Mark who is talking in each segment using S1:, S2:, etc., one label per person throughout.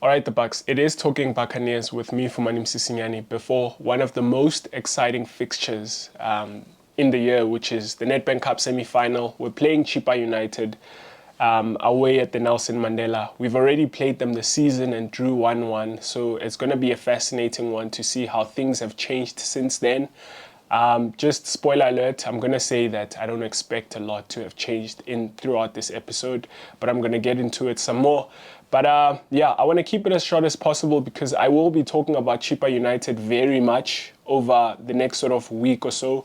S1: All right, the Bucks. It is Talking Buccaneers with me, Fumane, before one of the most exciting fixtures in the year, which is the Nedbank Cup semi-final. We're playing Chippa United away at the Nelson Mandela. We've already played them this season and drew 1-1, so it's going to be a fascinating one to see how things have changed since then. Just spoiler alert, I'm going to say that I don't expect a lot to have changed throughout this episode, but I'm going to get into it some more. But yeah, I want to keep it as short as possible because I will be talking about Chippa United very much over the next sort of week or so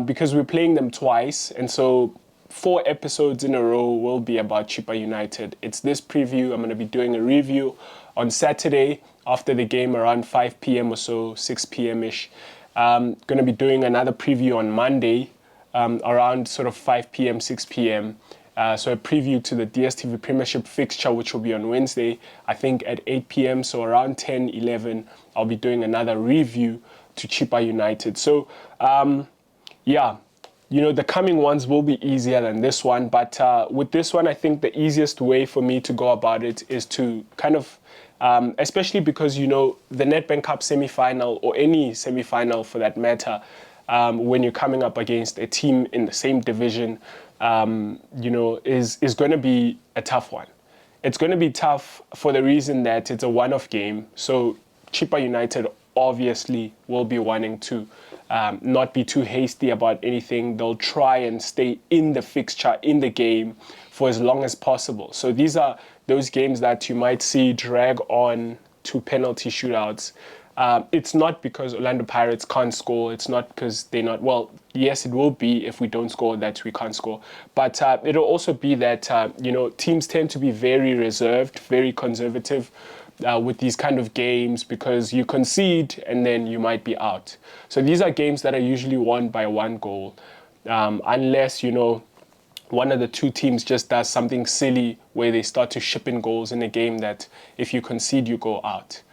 S1: because we're playing them twice. And so 4 episodes in a row will be about Chippa United. It's this preview. I'm going to be doing a review on Saturday after the game around 5 p.m. or so, 6 p.m.-ish. Going to be doing another preview on Monday around sort of 5 p.m., 6 p.m. So a preview to the DStv Premiership fixture, which will be on Wednesday, I think at 8 p.m. So around 10, 11, I'll be doing another review to Chippa United. So yeah, you know, the coming ones will be easier than this one. But with this one, I think the easiest way for me to go about it is to kind of, especially because, you know, the Nedbank Cup semi-final or any semi-final for that matter, when you're coming up against a team in the same division, you know, is going to be a tough one. It's going to be tough for the reason that it's a one-off game. So Chippa United obviously will be wanting to not be too hasty about anything. They'll try and stay in the fixture, in the game for as long as possible. So these are those games that you might see drag on to penalty shootouts. It's not because Orlando Pirates can't score. It's not because they're not, well, yes, it will be if we don't score that we can't score. But it'll also be that, you know, teams tend to be very reserved, very conservative with these kind of games because you concede and then you might be out. So these are games that are usually won by 1 goal, unless, you know, one of the two teams just does something silly where they start to ship in goals in a game that if you concede, you go out.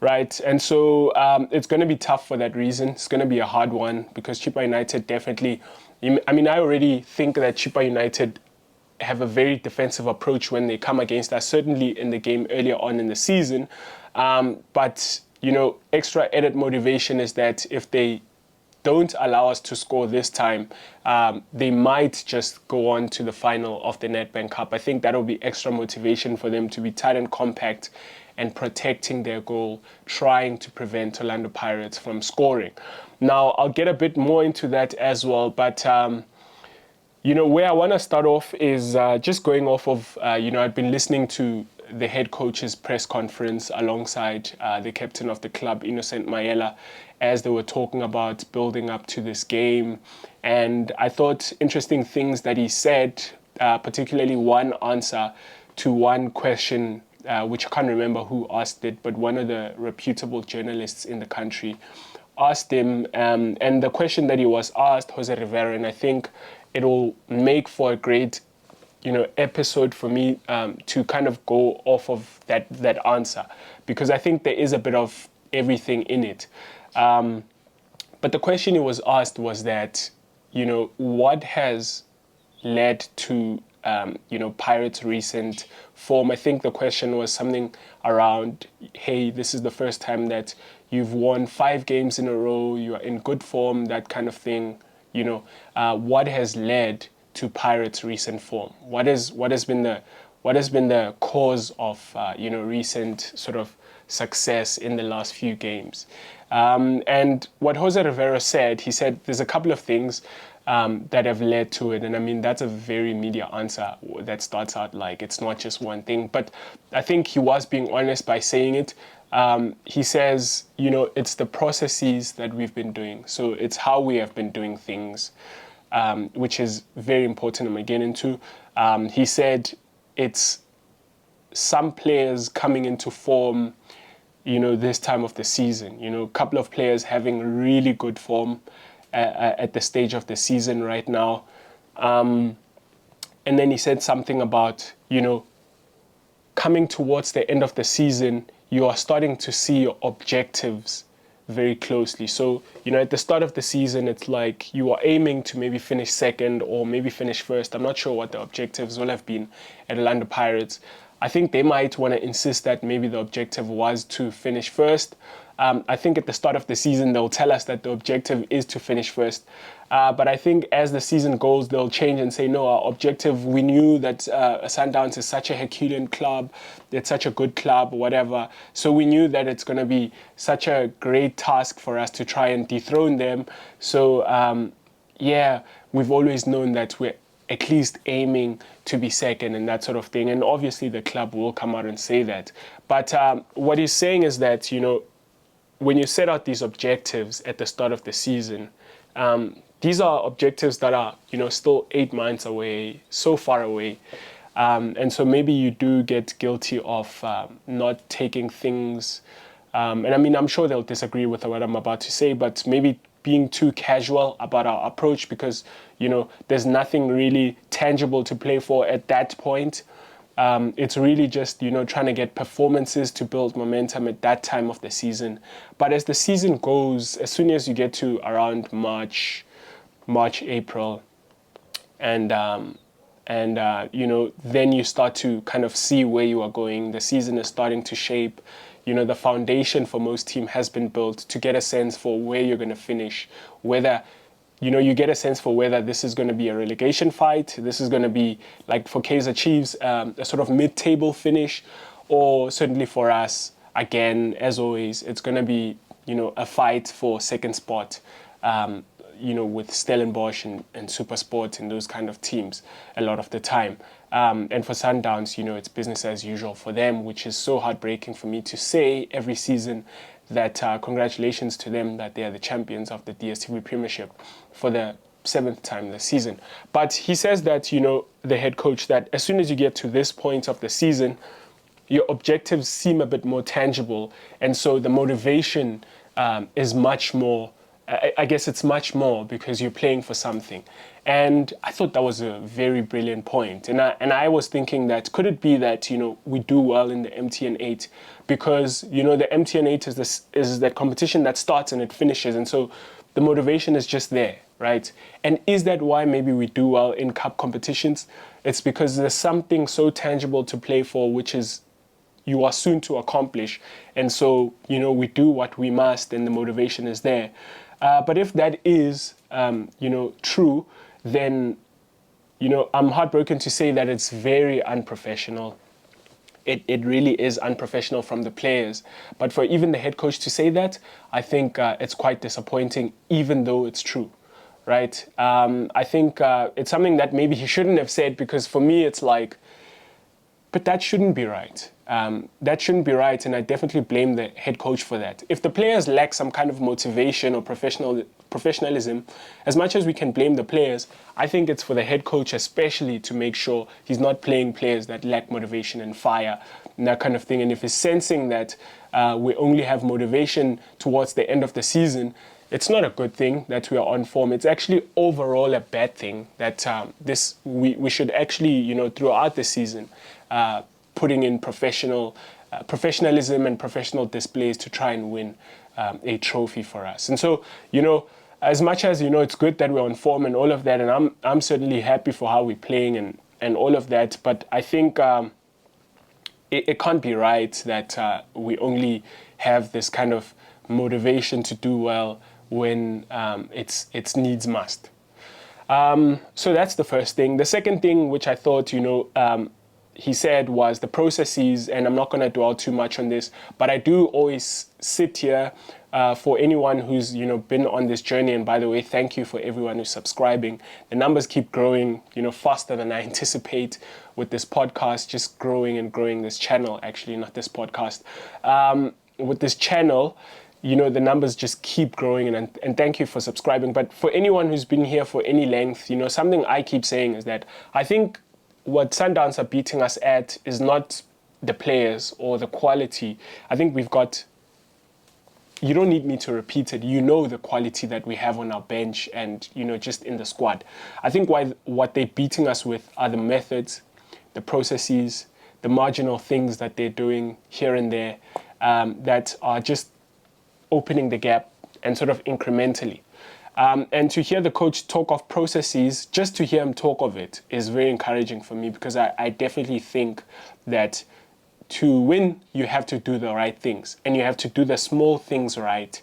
S1: Right, and so it's going to be tough for that reason. It's going to be a hard one because Chippa United definitely, I mean, I already think that Chippa United have a very defensive approach when they come against us, certainly in the game earlier on in the season. But, you know, extra added motivation is that if they don't allow us to score this time, they might just go on to the final of the Nedbank Cup. I think that'll be extra motivation for them to be tight and compact and protecting their goal, trying to prevent Orlando Pirates from scoring. Now, I'll get a bit more into that as well, but you know, where I want to start off is just going off of, you know, I've been listening to the head coach's press conference alongside the captain of the club, Innocent Mayela, as they were talking about building up to this game. And I thought interesting things that he said, particularly one answer to one question, which I can't remember who asked it, but one of the reputable journalists in the country asked him, and the question that he was asked, Jose Rivera, and I think it'll make for a great, you know, episode for me to kind of go off of that answer, because I think there is a bit of everything in it. But the question he was asked was that, you know, what has led to you know, Pirates' recent form? I think the question was something around, hey, this is the first time that you've won 5 games in a row, you are in good form, that kind of thing. You know, what has led to Pirates' recent form? What has been the cause of you know, recent sort of success in the last few games? And what Jose Rivera said, he said there's a couple of things that have led to it. And I mean, that's a very media answer that starts out like it's not just one thing. But I think he was being honest by saying it. He says, you know, it's the processes that we've been doing. So it's how we have been doing things, which is very important. I'm getting into. He said it's some players coming into form, you know, this time of the season. You know, a couple of players having really good form at the stage of the season right now. And then he said something about, you know, coming towards the end of the season, you are starting to see your objectives very closely. So, you know, at the start of the season, it's like you are aiming to maybe finish second or maybe finish first. I'm not sure what the objectives will have been at Orlando Pirates. I think they might want to insist that maybe the objective was to finish first. I think at the start of the season, they'll tell us that the objective is to finish first. But I think as the season goes, they'll change and say, no, our objective, we knew that Sundowns is such a Herculean club, it's such a good club, whatever. So we knew that it's going to be such a great task for us to try and dethrone them. So, yeah, we've always known that we're at least aiming to be second and that sort of thing. And obviously the club will come out and say that. But what he's saying is that, when you set out these objectives at the start of the season, these are objectives that are, still 8 months away, so far away. And so maybe you do get guilty of not taking things, and I mean, I'm sure they'll disagree with what I'm about to say, but maybe being too casual about our approach because, there's nothing really tangible to play for at that point. It's really just, trying to get performances to build momentum at that time of the season. But as the season goes, as soon as you get to around March, April, and then you start to kind of see where you are going. The season is starting to shape. The foundation for most teams has been built to get a sense for where you're going to finish, whether you get a sense for whether this is going to be a relegation fight, this is going to be, like for Kaizer Chiefs, a sort of mid-table finish, or certainly for us, again, as always, it's going to be, a fight for second spot, with Stellenbosch and SuperSport and those kind of teams a lot of the time. And for Sundowns, it's business as usual for them, which is so heartbreaking for me to say every season that congratulations to them that they are the champions of the DStv Premiership for the 7th time this season. But he says that, the head coach, that as soon as you get to this point of the season, your objectives seem a bit more tangible. And so the motivation is much more, I guess it's much more because you're playing for something. And I thought that was a very brilliant point. And I was thinking that could it be that, we do well in the MTN 8 because, the MTN 8 is that competition that starts and it finishes. And so the motivation is just there, right? And is that why maybe we do well in cup competitions? It's because there's something so tangible to play for, which is you are soon to accomplish. And so, we do what we must and the motivation is there. But if that is, true, then, I'm heartbroken to say that it's very unprofessional. It really is unprofessional from the players. But for even the head coach to say that, I think it's quite disappointing, even though it's true, right? I think it's something that maybe he shouldn't have said because for me it's like, but that shouldn't be right. That shouldn't be right, and I definitely blame the head coach for that. If the players lack some kind of motivation or professionalism, as much as we can blame the players, I think it's for the head coach especially to make sure he's not playing players that lack motivation and fire and that kind of thing. And if he's sensing that we only have motivation towards the end of the season, it's not a good thing that we are on form. It's actually overall a bad thing that we should actually, throughout the season, putting in professionalism and professional displays to try and win a trophy for us. And so, as much as, it's good that we're on form and all of that, and I'm certainly happy for how we're playing and all of that, but I think it can't be right that we only have this kind of motivation to do well when it's needs must. So that's the first thing. The second thing, which I thought, he said was the processes, and I'm not going to dwell too much on this, but I do always sit here for anyone who's, been on this journey. And by the way, thank you for everyone who's subscribing. The numbers keep growing, faster than I anticipate with this podcast, just growing and growing this channel, actually, not this podcast. With this channel, the numbers just keep growing, and thank you for subscribing. But for anyone who's been here for any length, something I keep saying is that I think what Sundowns are beating us at is not the players or the quality. I think we've got, you don't need me to repeat it, the quality that we have on our bench and, just in the squad. I think what they're beating us with are the methods, the processes, the marginal things that they're doing here and there that are just opening the gap and sort of incrementally. And to hear the coach talk of processes, just to hear him talk of it is very encouraging for me, because I definitely think that to win, you have to do the right things, and you have to do the small things right.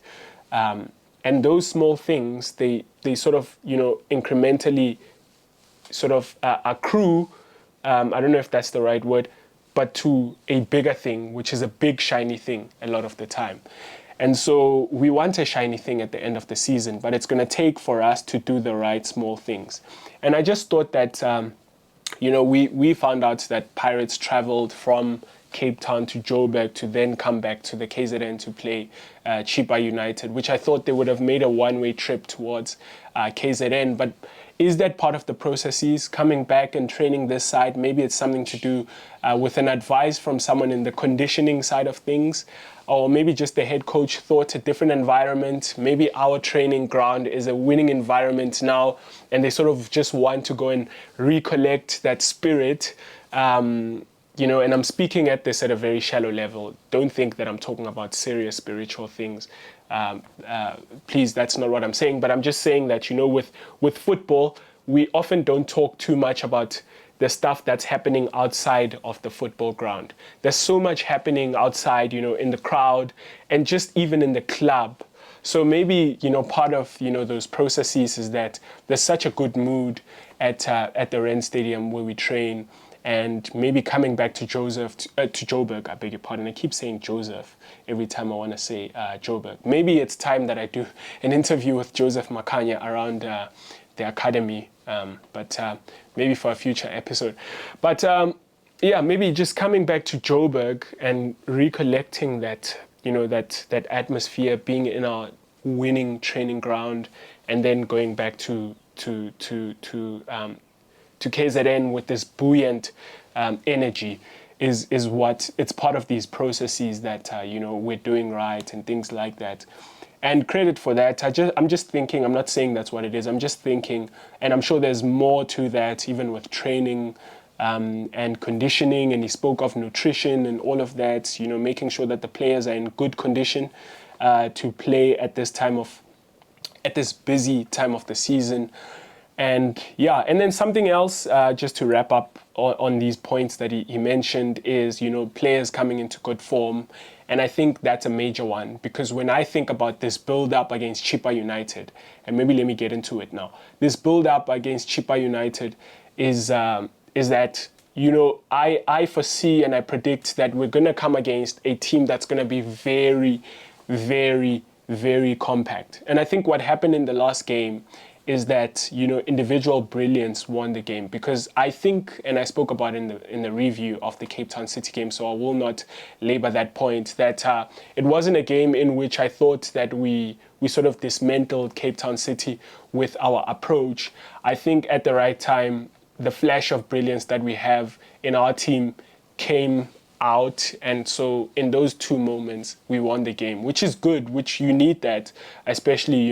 S1: And those small things, they sort of, incrementally sort of accrue, I don't know if that's the right word, but to a bigger thing, which is a big shiny thing a lot of the time. And so we want a shiny thing at the end of the season, but it's going to take for us to do the right small things. And I just thought that, we found out that Pirates traveled from Cape Town to Joburg to then come back to the KZN to play Chippa United, which I thought they would have made a one-way trip towards KZN. But is that part of the processes, coming back and training this side? Maybe it's something to do with an advice from someone in the conditioning side of things, or maybe just the head coach thought a different environment. Maybe our training ground is a winning environment now, and they sort of just want to go and recollect that spirit. And I'm speaking at this at a very shallow level. Don't think that I'm talking about serious spiritual things. Please, that's not what I'm saying. But I'm just saying that, with football, we often don't talk too much about the stuff that's happening outside of the football ground. There's so much happening outside, in the crowd and just even in the club. So maybe, part of, those processes is that there's such a good mood at the Ren Stadium where we train. And maybe coming back to Joburg, I beg your pardon. I keep saying Joseph every time I want to say Joburg. Maybe it's time that I do an interview with Joseph Makanya around the academy, but maybe for a future episode. But maybe just coming back to Joburg and recollecting that, that atmosphere, being in our winning training ground, and then going back to KZN with this buoyant energy is what it's part of these processes that we're doing right and things like that. And credit for that. I'm just thinking, I'm not saying that's what it is. I'm just thinking, and I'm sure there's more to that, even with training and conditioning. And he spoke of nutrition and all of that. Making sure that the players are in good condition to play at this busy time of the season. And then something else, just to wrap up on these points that he mentioned, is, players coming into good form. And I think that's a major one, because when I think about this build-up against Chippa United, and maybe let me get into it now. This build-up against Chippa United is that, I foresee and I predict that we're going to come against a team that's going to be very, very, very compact. And I think what happened in the last game is that, individual brilliance won the game, because I think, and I spoke about in the review of the Cape Town City game, so I will not labor that point, that it wasn't a game in which I thought that we sort of dismantled Cape Town City with our approach. I think at the right time, the flash of brilliance that we have in our team came out, and so in those two moments we won the game, which is good, which you need that, especially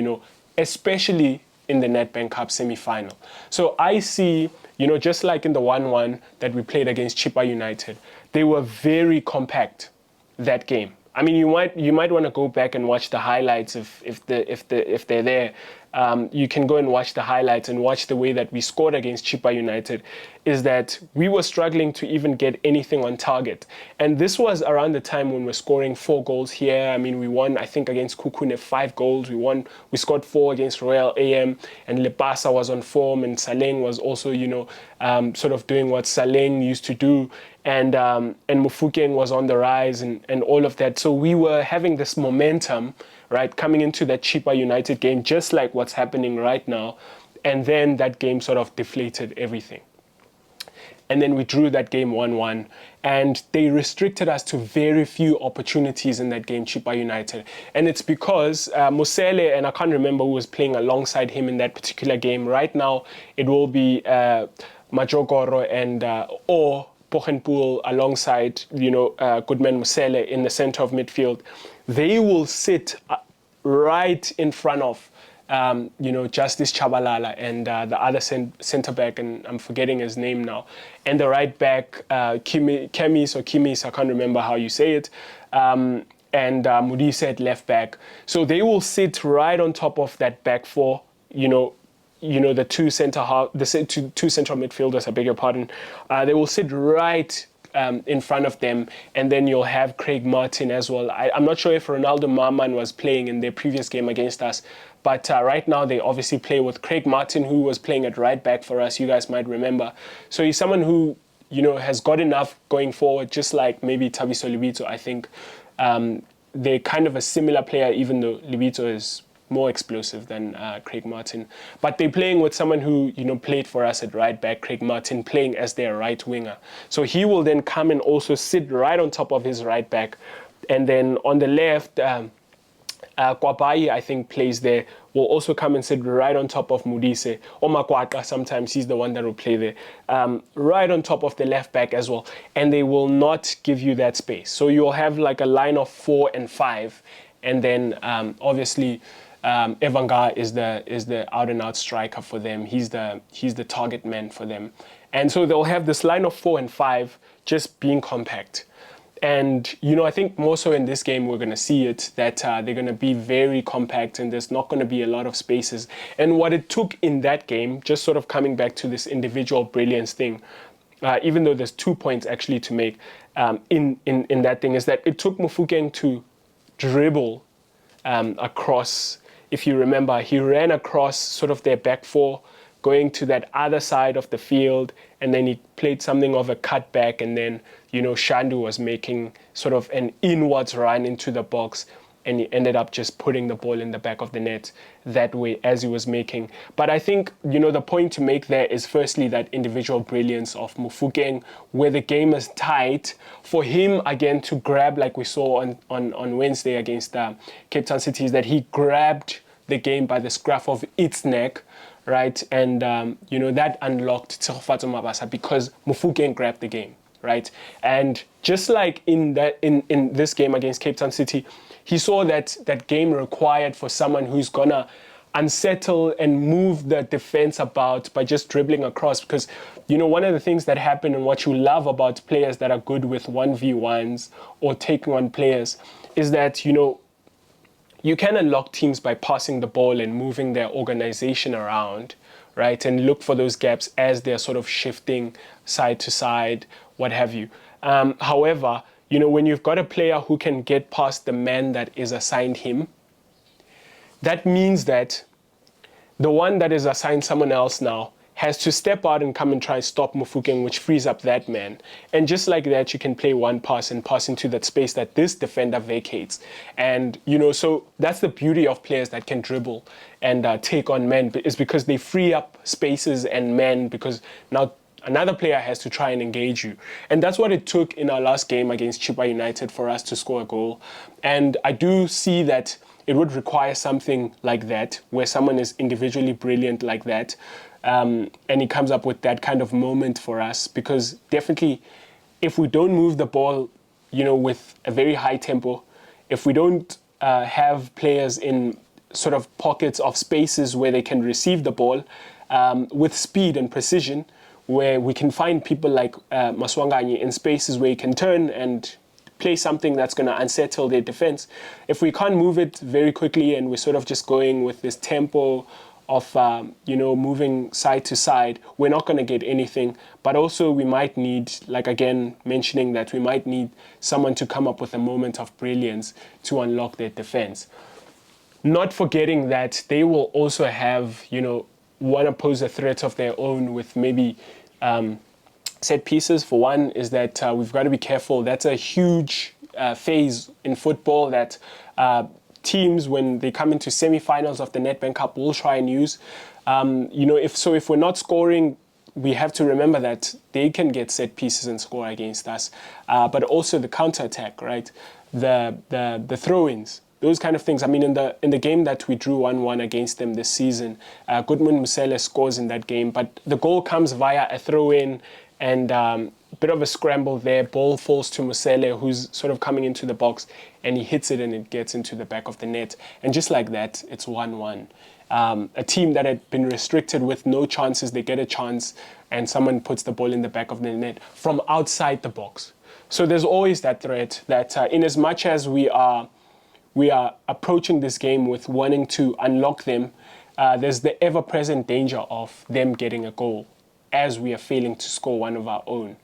S1: in the Nedbank Cup semi-final. So I see, just like in the 1-1 that we played against Chippa United, they were very compact that game. I mean, you might want to go back and watch the highlights if they're there. You can go and watch the highlights and watch the way that we scored against Chippa United. Is that we were struggling to even get anything on target. And this was around the time when we're scoring 4 goals here. I mean, we won, I think, against Kukune 5 goals. We scored 4 against Royal AM, and Lepasa was on form, and Saleng was also, sort of doing what Saleng used to do. And Mufukeng was on the rise and all of that. So we were having this momentum, right, coming into that Chippa United game, just like what's happening right now. And then that game sort of deflated everything. And then we drew that game 1-1. And they restricted us to very few opportunities in that game, Chippa United. And it's because Musele, and I can't remember who was playing alongside him in that particular game. Right now, it will be Majokoro and or Pochenpoel alongside, Goodman Musele in the center of midfield. They will sit right in front of Justice Chabalala and the other center back, and I'm forgetting his name now, and the right back, Kimis, I can't remember how you say it, and Modise at left back. So they will sit right on top of that back four, the two two central midfielders, I beg your pardon, they will sit right in front of them, and then you'll have Craig Martin as well. I'm not sure if Ronaldo Maman was playing in their previous game against us, but right now they obviously play with Craig Martin, who was playing at right back for us, you guys might remember. So he's someone who, has got enough going forward, just like maybe Thabiso Lebitso. I think they're kind of a similar player, even though Lebitso is more explosive than Craig Martin. But they're playing with someone who, played for us at right back, Craig Martin, playing as their right winger. So he will then come and also sit right on top of his right back. And then on the left, Kwabai, I think, plays there, will also come and sit right on top of Modise. Or Makwata, sometimes he's the one that will play there. Right on top of the left back as well. And they will not give you that space. So you'll have like a line of 4 and 5. And then obviously Evanga is the out and out striker for them. He's the target man for them. And so they'll have this line of 4 and 5 just being compact. And, I think more so in this game, we're going to see it, that they're going to be very compact and there's not going to be a lot of spaces. And what it took in that game, just sort of coming back to this individual brilliance thing, even though there's 2 points actually to make in that thing, is that it took Mofokeng to dribble across. If you remember, he ran across sort of their back four, going to that other side of the field, and then he played something of a cutback, and then, Shandu was making sort of an inwards run into the box, and he ended up just putting the ball in the back of the net that way as he was making. But I think, the point to make there is firstly that individual brilliance of Mofokeng, where the game is tight, for him again to grab, like we saw on Wednesday against Cape Town City, is that he grabbed the game by the scruff of its neck, right? And, that unlocked Tshegofatso Mabasa because Mofokeng grabbed the game, right? And just like in this game against Cape Town City, he saw that game required for someone who's going to unsettle and move the defense about by just dribbling across. Because, one of the things that happen and what you love about players that are good with 1v1s or taking on players is that, you can unlock teams by passing the ball and moving their organization around, right? And look for those gaps as they're sort of shifting side to side, what have you. However, when you've got a player who can get past the man that is assigned him, that means that the one that is assigned someone else now has to step out and come and try and stop Mofokeng, which frees up that man. And just like that, you can play one pass and pass into that space that this defender vacates. And, so that's the beauty of players that can dribble and take on men, is because they free up spaces and men, because now another player has to try and engage you. And that's what it took in our last game against Chippa United for us to score a goal. And I do see that it would require something like that, where someone is individually brilliant like that, and he comes up with that kind of moment for us. Because definitely, if we don't move the ball, with a very high tempo, if we don't have players in sort of pockets of spaces where they can receive the ball with speed and precision, where we can find people like Maswanganyi in spaces where he can turn and play something that's going to unsettle their defense. If we can't move it very quickly and we're sort of just going with this tempo of, moving side to side, we're not going to get anything. But also we might need, like again, mentioning that we might need someone to come up with a moment of brilliance to unlock their defense. Not forgetting that they will also have, want to pose a threat of their own with maybe set pieces. For one, is that we've got to be careful. That's a huge phase in football that teams, when they come into semi-finals of the Nedbank Cup, will try and use. If we're not scoring, we have to remember that they can get set pieces and score against us. But also the counter-attack, right? The throw-ins. Those kind of things. I mean, in the game that we drew 1-1 against them this season, Goodman Musele scores in that game, but the goal comes via a throw-in and a bit of a scramble there. Ball falls to Musele, who's sort of coming into the box, and he hits it and it gets into the back of the net. And just like that, it's 1-1. A team that had been restricted with no chances, they get a chance, and someone puts the ball in the back of the net from outside the box. So there's always that threat that in as much as we are approaching this game with wanting to unlock them, there's the ever-present danger of them getting a goal as we are failing to score one of our own.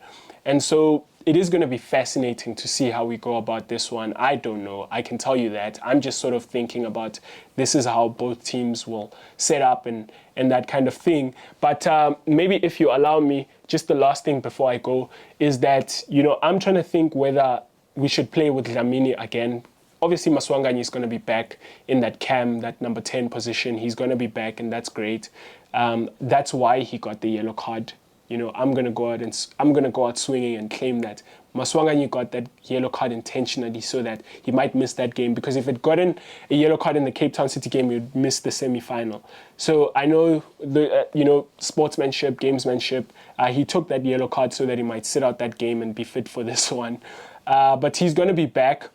S1: And so it is going to be fascinating to see how we go about this one. I don't know. I can tell you that. I'm just sort of thinking about this is how both teams will set up and that kind of thing. But maybe if you allow me, just the last thing before I go is that, I'm trying to think whether we should play with Dlamini again. Obviously, Maswanganyi is going to be back in that cam, that number 10 position. He's going to be back, and that's great. That's why he got the yellow card. I'm going to go out swinging and claim that Maswanganyi got that yellow card intentionally so that he might miss that game. Because if it gotten a yellow card in the Cape Town City game, you'd miss the semi-final. So I know the sportsmanship, gamesmanship. He took that yellow card so that he might sit out that game and be fit for this one. But he's going to be back.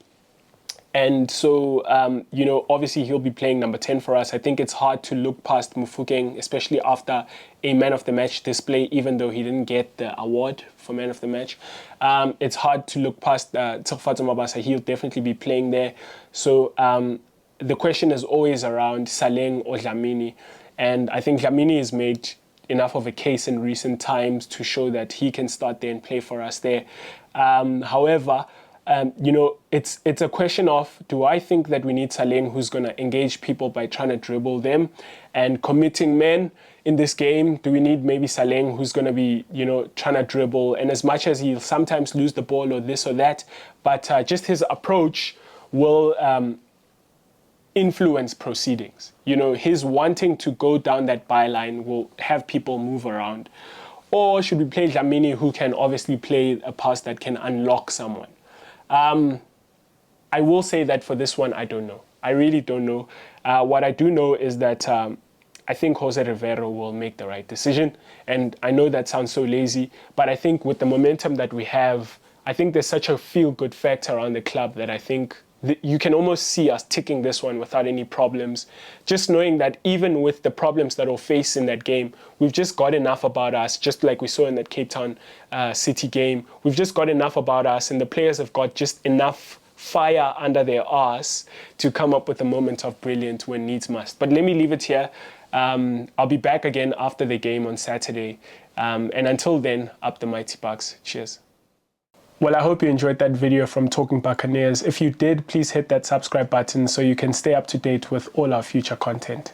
S1: And so, obviously he'll be playing number 10 for us. I think it's hard to look past Mufokeng, especially after a man of the match display, even though he didn't get the award for man of the match. It's hard to look past Tshegofatso Mabasa. He'll definitely be playing there. So the question is always around Saleng or Dlamini. And I think Dlamini has made enough of a case in recent times to show that he can start there and play for us there. However, it's a question of, do I think that we need Saleng who's going to engage people by trying to dribble them and committing men in this game? Do we need maybe Saleng who's going to be, trying to dribble? And as much as he'll sometimes lose the ball or this or that, but just his approach will influence proceedings. His wanting to go down that byline will have people move around. Or should we play Dlamini, who can obviously play a pass that can unlock someone? I will say that for this one, I don't know. I really don't know. What I do know is that I think Jose Rivero will make the right decision. And I know that sounds so lazy, but I think with the momentum that we have, I think there's such a feel-good factor around the club that I think you can almost see us ticking this one without any problems. Just knowing that even with the problems that we'll face in that game, we've just got enough about us, just like we saw in that Cape Town City game. We've just got enough about us, and the players have got just enough fire under their arse to come up with a moment of brilliance when needs must. But let me leave it here. I'll be back again after the game on Saturday. And until then, up the mighty Bucks. Cheers. Well, I hope you enjoyed that video from Talking Buccaneers. If you did, please hit that subscribe button so you can stay up to date with all our future content.